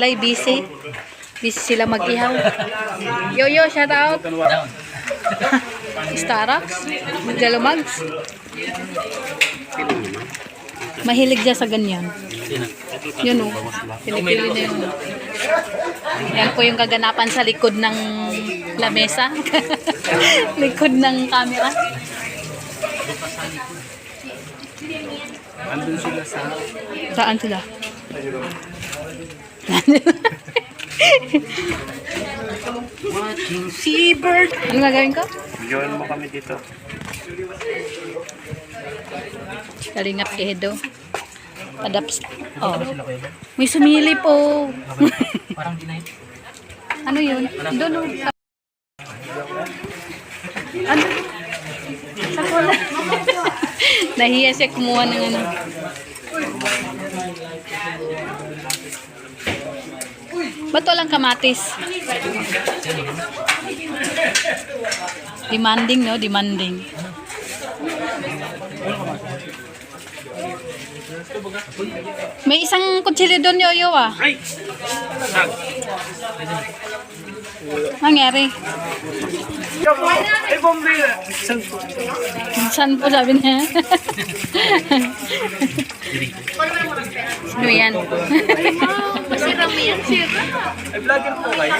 Lay busy. Busy sila mag-ihaw. Yo, shout out. Starbucks. Jalomags. Mahilig siya sa ganyan. Yun o. Pinipili na yun. Yan po yung kaganapan sa likod ng lamesa. Likod ng camera. Andun sila sa... Saan sila? Watching seabird. Ano gagawin ko? Join mo kami dito. Kalingap Edo. Adapt. Oh. May sumili po. Parang di na yun. Ano yun? Doon. Ano? Sa kola. Nahiya siya kumuha ng ano. Ba't walang kamatis? Demanding, no? Demanding. May isang kutsilyo doon, Yoyo, ah. Ay! Nangyari. Ay, bombay! Saan po sabi niya? Ano yan? Masirang yan, sira. Ay, vlogger po kayo?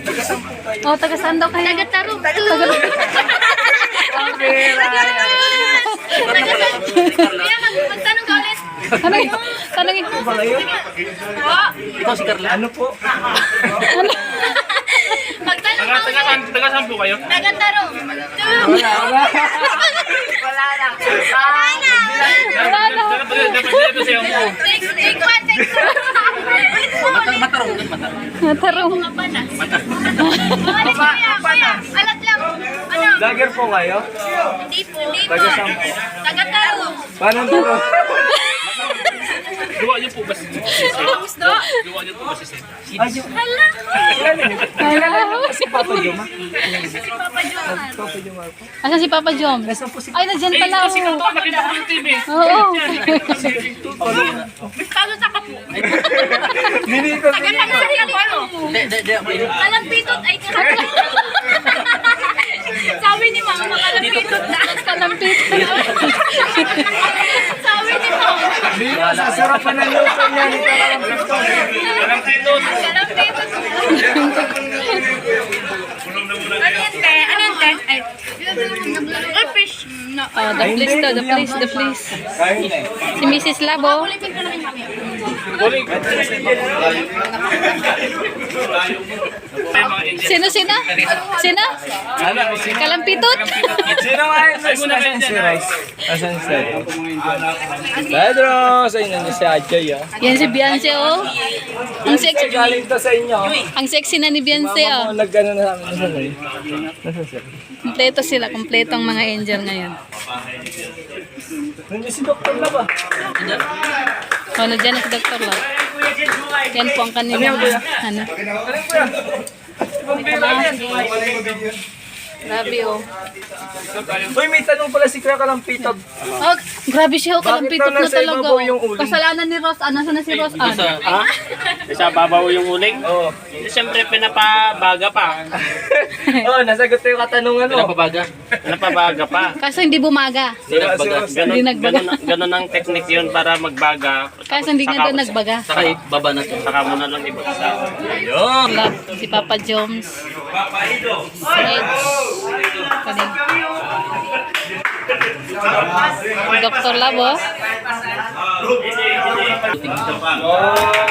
Taga-saan po kayo? Oh, taga saan daw kayo? Taga-tarong. Ang pera! Kaya magtanong ka ulit. Ano yun? Tanongin ko. Ba kayo? Ikaw si Carla. Ano po? Ano? Magtanong ka ulit. Taga-saan po kayo? Taga-tarong. Wala na. Wala na. Wala na. Dapat dito siya mo. Take one, take two. Ulit mo, ulit. Matarong doon, matarong. Natarong. Mga panas. Ulit mo yan, kuya. Alat lang. Ano? Vlogger po kayo? Hindi po. Hindi po. Taga-saan po? Taga-tarong. Paano dito? Gawa niyo po ba si Sisi? Gusto? Gawa niyo po ba si Sisi? Ay, yung... Hala. Si Papa Joma? Si Papa Johan. Papa Joma po? Asan si Papa Jom? Nasaan po si... Ay, nandiyan pala. Kasi Oh. kanto, nakita ko yung TV. Oo. Kalo sa kapo. Nini ko Taga-tarong yan, ano? Di ako yun. Kalampitot ay sabi ni Mama, kalampitot na. Kalampit. Sabi ni Mama, Dito, sa sarapan ng luto niya ni Kalambito. Walang kilo. kalampitot na. Ano yan, te? Ano yan, te? Ay, fish. No. Oh, the place to, the place, the place. Kain na eh. Si Mrs. Labo. Ulipin ko namin kami. May mga Indian. Sino? Sino? Ano? Sino? Kalampitot? Sino nga yun? Asan si Rice? Asan si Pedro! Sa inyo niya si Ajay ah. Yan si Beyonce, oh. Ang sexy. Galing to sa inyo. Ang sexy na ni Beyonce, oh. Nag-ano na sa amin. Nasaan siya? Kompleto sila. Kompleto ang mga angel ngayon. Nandiyan si Dr. Lab ah. Oh, nandiyan na si Dr. Love. Yan po ang kanilang, ano. Grabe, oh. Uy, may tanong pala si Kuya Kalampito. Oh, grabe siya, oh. Kalampitot na nasa talaga. ibabaw yung uling? Kasalanan ni Ross. Ano, saan na si Ross? Ano? Ha? Isa babaw yung uling? Oo. Siyempre, pinapabaga pa. Oo, nasagot ko yung katanungan mo. Pinapabaga pa. Kaso hindi bumaga. Dinagbaga. Hindi nagbaga. Ganon ang technique yun para magbaga. Kaso hindi nga daw nagbaga. Saka ibaba na to. Saka mo na lang ibagsa. Ayun! Love, si Papa Jones. Si Edge. Kaling. Dr. Labo.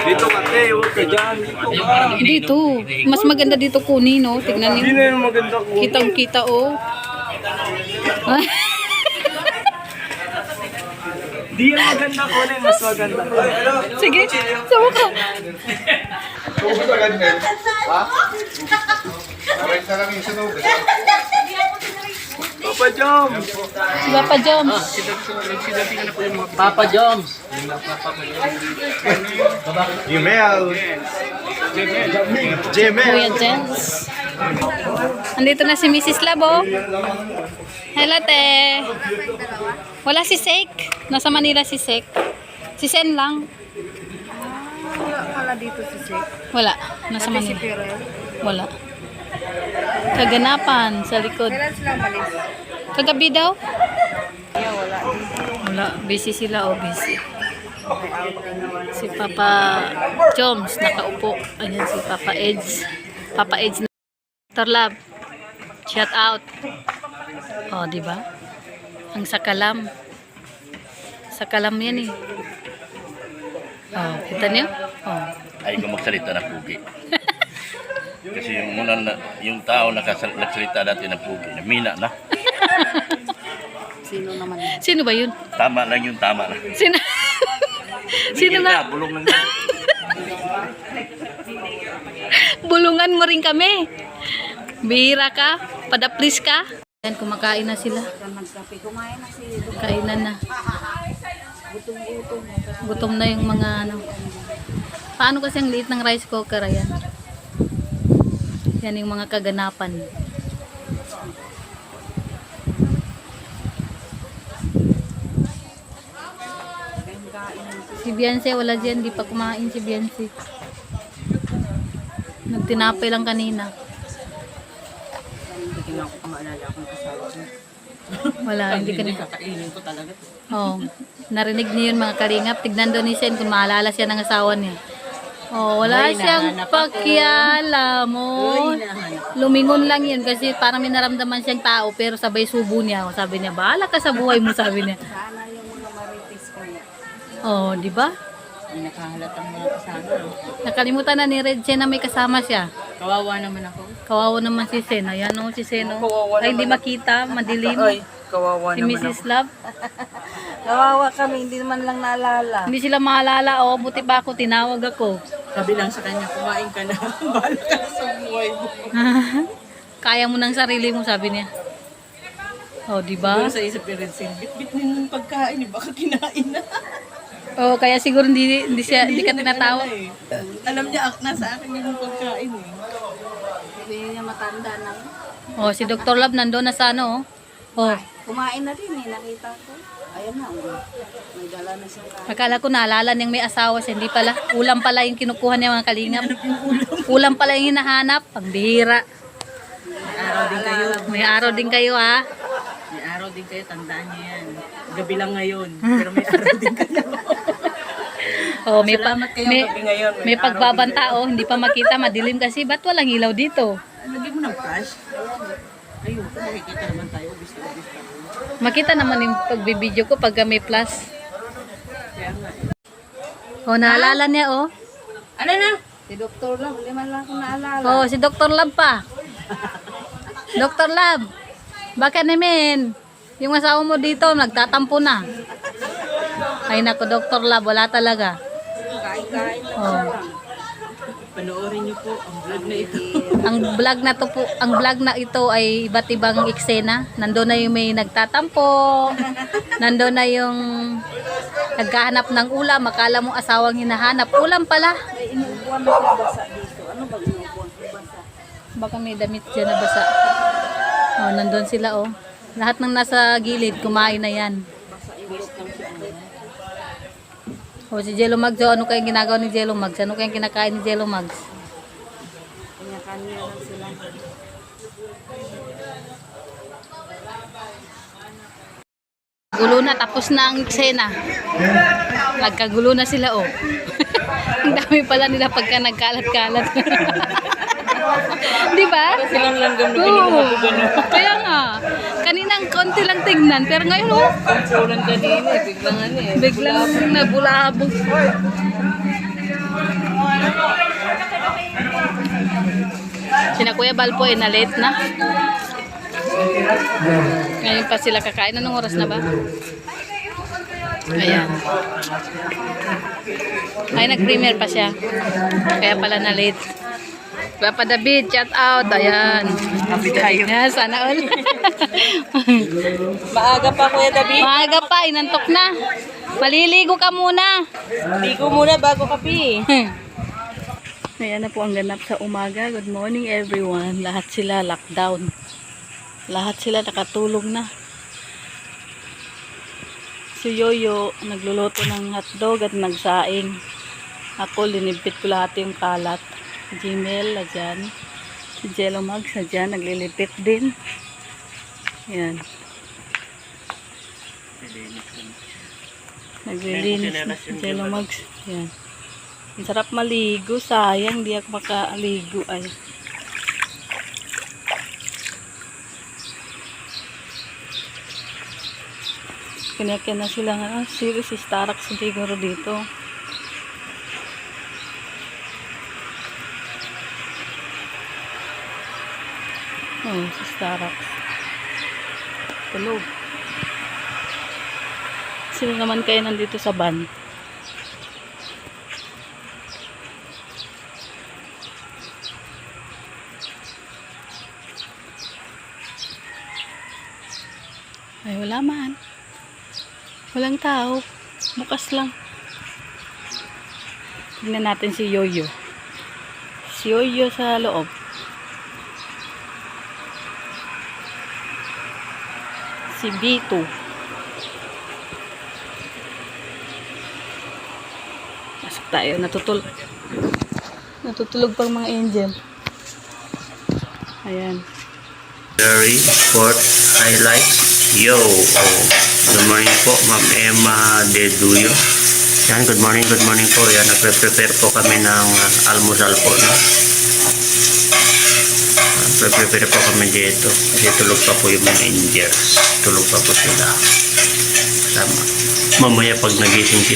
Dito ka, te. Huwag ka dyan. Dito. Mas maganda dito kunin, no? Tignan Hindi niyo. na yung maganda ko. Kitang-kita, oh. Di yung maganda ko na mas maganda. Sige, sama ka. Papa Jom. Si Papa Jones. Papa Joms! Jemel. Kuya Jens. Andito na si Mrs. Labo. Hello, te. Wala si Sek. Nasa Manila si Sek. Si Sen lang. wala pala dito si Sik. Wala. Nasa Pati si Manila. Pirel. Wala. Kaganapan sa likod. Kailan sila umalis? Kagabi daw? Yeah, wala dito. Wala. Busy sila o busy. May outing naman. Si Papa Choms nakaupo. Ayan si Papa Eds. Papa Eds na Dr. Love. Shout out. Oh, di ba? Ang sakalam. Sakalam yan eh. Oh, kita niyo? Oh. Ay, kung magsalita na pugi. Kasi yung muna na, yung tao nagsalita dati ng pugi, namina na. Sino naman? Sino ba yun? Tama lang yung tama lang. Sino? Sino Bigil nga? na, bulong lang yan. Bulungan mo rin kami. Bihira ka? Padaplis ka? Yan, kumakain na sila. Magkape. Kumain na si Kainan na. Gutom-gutom. Gutom na yung mga ano. Paano kasi ang liit ng rice cooker? Ayan. Yan yung mga kaganapan. Si Beyonce wala dyan. Di pa kumain si Beyonce. Nagtinapay lang kanina. Hindi na ako maalala akong kasama ko. Wala. Hindi ka na. Kakainin ko talaga. Oh, narinig niyo yun mga kalingap. Tignan doon ni Sen kung maalala siya ng asawa niya. Oh, wala Uy, siyang nahanap ako. pakialam mo. Hinahanap. Lumingon lang yun kasi parang may naramdaman siyang tao pero sabay subo niya. O, sabi niya, bahala ka sa buhay mo, sabi niya. Sana yung mga marites ko niya. Oh, di ba? May nakahalatang mga kasama. Nakalimutan na ni Red Sen na may kasama siya. Kawawa naman ako. Kawawa naman si Sen. Ayan o, si Sen. Oh. Ay, hindi makita. Madilim. Kawawa Si Mrs. Love. Kawawa kami, hindi naman lang naalala. Hindi sila maalala. O, buti pa ako. Tinawag ako. Sabi lang sa kanya, kumain ka na. Bahala ka na sa buhay mo. Kaya mo ng sarili mo, sabi niya. Oh, di ba? Siguro sa isip ni Red Sin, bit-bit din ng pagkain, baka kinain na. Oh, kaya siguro hindi ka tinatawag. Alam niya, nasa akin yung pagkain eh. Hindi niya matanda na. Oh, si Dr. Love nandoon na sa ano, oh. Oh, Kumain na din eh, nakita ko. Ayan na, may dala na siyang kain. akala ko naalala niyang may asawa siya, hindi pala. Ulam pala yung kinukuha niya mga kalingap. Ulam pala yung hinahanap, pagbihira. May araw din kayo. May araw din kayo ha. May araw din kayo, tandaan niyo yan. Gabi lang ngayon, pero may araw din kayo. Oh, may Salamat kayo may, gabi ngayon. may pagbabanta oh, hindi pa makita, madilim kasi ba't walang ilaw dito? Lagyan mo ng flash. Ayun, makikita naman tayo. Gusto. Makita naman yung pagbibideo ko pag may plus. Kaya nga. Oh, naalala niya oh. Ano na? Si Dr. Love, hindi man lang ako naalala. Oh, si Dr. Love pa. Dr. Love, baka naman yung asawa mo dito nagtatampo na. Ay nako, Dr. Love, wala talaga. Kain-kain lang Oh. lang. Panoorin niyo po ang vlog na ito. Ang vlog na ito ay iba't ibang eksena. Nandoon na yung may nagtatampo. Nandoon na yung naghahanap ng ulam. Akala mo asawang hinahanap. Ulam pala. May inuupuan na siya basa dito. Ano ba inuupuan ko basa? Baka may damit dyan na basa. Oh, nandun sila oh. Lahat ng nasa gilid, kumain na yan. Basa yung look ng siya. O si Jello Mags, ano kayang ginagawa ni Jello Mags? Ano kayang kinakain ni Jello Mags? Kanya-kanya lang sila. Gulo na, tapos na ang eksena. Nagkagulo na sila oh. Ang dami pala nila pagka nagkalat-kalat. Di ba? Silang langgam na Oo. Kaya nga, kaninang konti lang tignan, pero ngayon oh, Kulang kanina eh, biglang ano eh. biglang nabulabog. Sina Kuya Balpo na late na. Ngayon pa sila kakain. Anong oras na ba? Ayan. Ay, nag-premiere pa siya. Kaya pala na late. Papa David, shout out. Ayan. Happy tayo. Ayan, sana all. Maaga pa Kuya David. Maaga pa, inantok na. Maliligo ka muna. Ligo muna bago kape. Ayan na po ang ganap sa umaga. Good morning everyone. Lahat sila lockdown. Lahat sila nakatulog na. Si Yoyo nagluluto ng hotdog at nagsaing. Ako, linipit ko lahat yung kalat. Si Gmail, dyan. Si Jello Mags, dyan, naglilipit din. Yan. Naglilinis si Jello Mags. Yan. Ang sarap maligo, sayang, di ako makaligo ay. Kinakyan na sila nga, series si Starax siguro dito. Oh, si Starax. Tulog. Sino naman kayo nandito sa van? Ay, wala man. Walang tao. Bukas lang. Tignan natin si Yoyo. Si Yoyo sa loob. Si B2. Pasok tayo. Natutulog pang mga angel. Ayan. Very sport highlights. Yo! Oh. Good morning po, Ma'am Emma De Duyo. Yan, good morning po. Yan, nagpe-prepare po kami ng almusal po, no? Nagpe-prepare po kami dito. Kasi tulog pa po yung mga angels. Tulog pa po sila. Tama. Mamaya pag nagising si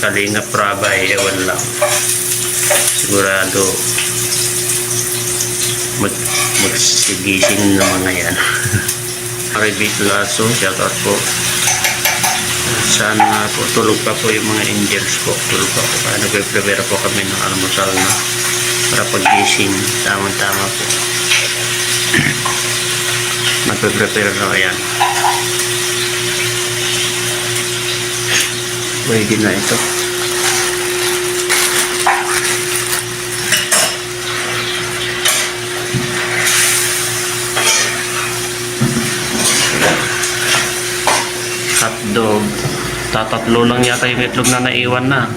Kalinga Praba, ewan lang. Sigurado magsigising na mga yan. Rebit Lasso, shout out po. Sana po tulog pa po yung mga angels po. Tulog pa po. Kaya nagpe-prepare po kami ng almusal na para pag-gising. Tama-tama po. Nagpe-prepare na yan. Pwede na ito. Hotdog. Tatatlo lang yata yung itlog na naiwan na.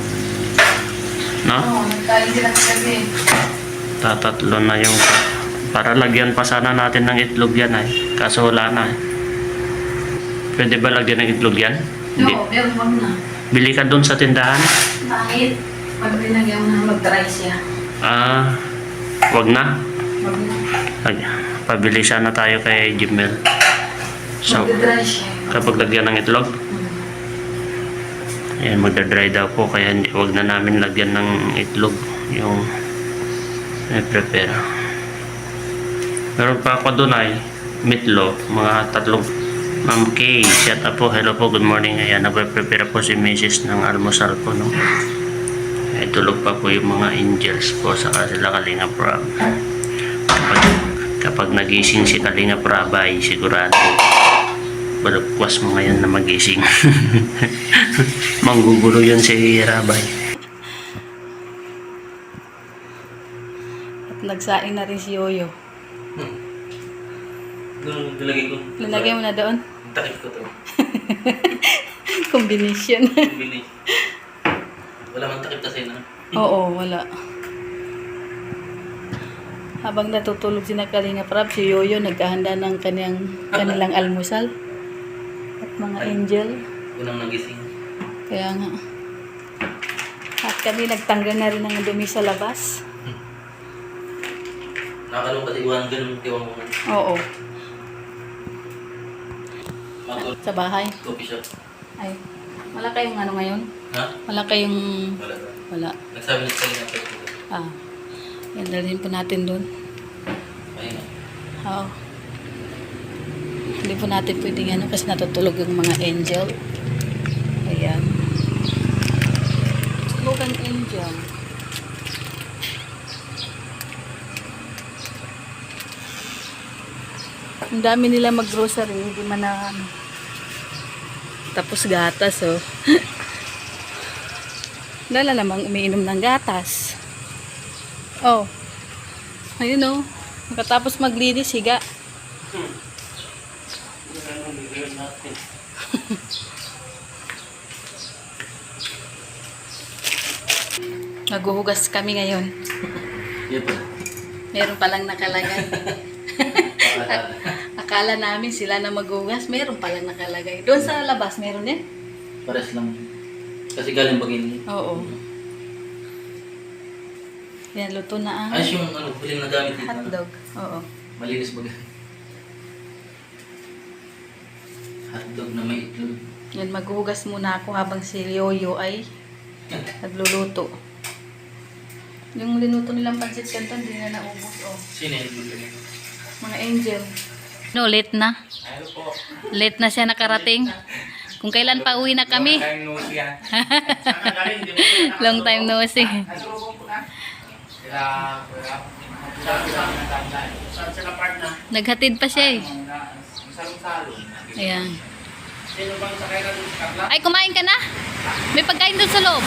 No? Oo, nagkain sila kagabi. Tatatlo na yung para lagyan pa sana natin ng itlog yan ay. Kaso wala na eh. Pwede ba lagyan ng itlog yan? Hindi. No, pero wag na. Bili ka dun sa tindahan? Kahit pag binagyan mo na mag-dry siya. Ah, wag na. Wag na. Pabili sana tayo kay Jimel. So, Mag-dry siya. kapag lagyan ng itlog, ayan, magda-dry daw po, kaya wag na namin lagyan ng itlog yung prepare. Meron pa ako doon ay meatloaf, mga tatlong. Ma'am Kay, shout out po, hello po, good morning. Ayan, nagpe-prepare po si Mrs. ng almusal po, no? Ay, tulog pa po yung mga angels po, saka sila Kalinga Prab. Kapag nagising si Kalinga Prab ay sigurado balagwas mo ngayon na magising. Manggugulo yun si Rabay. At nagsaing na rin si Yoyo. Doon, nilagay ko. Linagay mo na doon. Takip ko to. Combination. Bili. Wala man takip kasi na. Oo, wala. Habang natutulog si Kalinga Prab, si Yoyo naghahanda ng kanilang almusal. At mga angel. Unang nagising. Kaya nga. At kami nagtanggal na rin ng dumi sa labas. Nakakalungkat iwan, ganun tiwang mo. Oo. Mag- Sa bahay. Coffee shop. Ay, wala kayong ano ngayon? Ha? Wala kayong... Wala. Wala. Nagsabi na sa'yo na ito. Ah. Yan, dalhin po natin doon. Ayun na. Oo. Hindi po natin pwedeng ano kasi natutulog yung mga angel. Ayan. Tulog ang angel. Ang dami nila mag-grocery, hindi man na ano. Tapos gatas, oh. Dala namang umiinom ng gatas. Oh. Ayun, oh. Makatapos maglinis, higa. Maghuhugas kami ngayon. Yun po. Meron palang nakalagay. Akala namin sila na maghuhugas, meron palang nakalagay. Doon sa labas, meron din? Pares lang. Kasi galing bagay. Oo. Yan, luto na ang Ayos yung huling na gamit dito. hotdog. Oo. Malinis bagay. Hotdog na may itlog. Yan, maghuhugas muna ako habang si Yoyo ay nagluluto. Yung linuto nilang pancit canton, hindi na naubos. Oh. Sino yung Mga angel. No, late na. Late na siya nakarating. Kung kailan pa uwi na kami. Long time no see. Naghatid pa siya eh. Ayan. Ay, kumain ka na? May pagkain doon sa loob.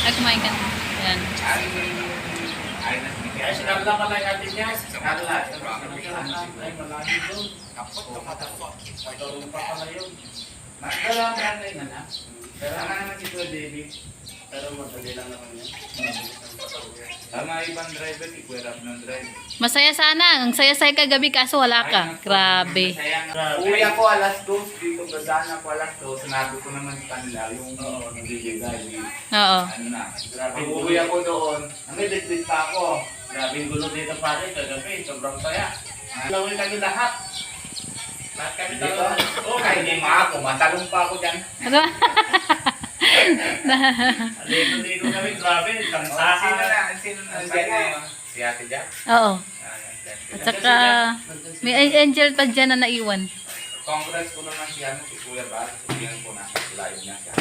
Ay, kumain ka na. Ayan. Masaya sana. Ang saya-saya kagabi kaso wala ka. Grabe. Uwi ako alas 2, dito dadaan ako alas 2, sinabi ko naman sa kanila yung nagbibigay. Oo. Ano na, grabe. Uwi ako doon, nangidit pa ako. Grabe yung gulo dito pare, kagabi, sobrang saya. Lawin kami lahat. Lahat kami dalawa. Oo, kahit hindi ako, matalong pa ako dyan. Ano? Ligo kami, grabe. Sino na dyan? Si Ate Jack? Oo. At saka, may angel pa dyan na naiwan. Congress ko naman si Kuya Bal, sabihan ko na live niya siya.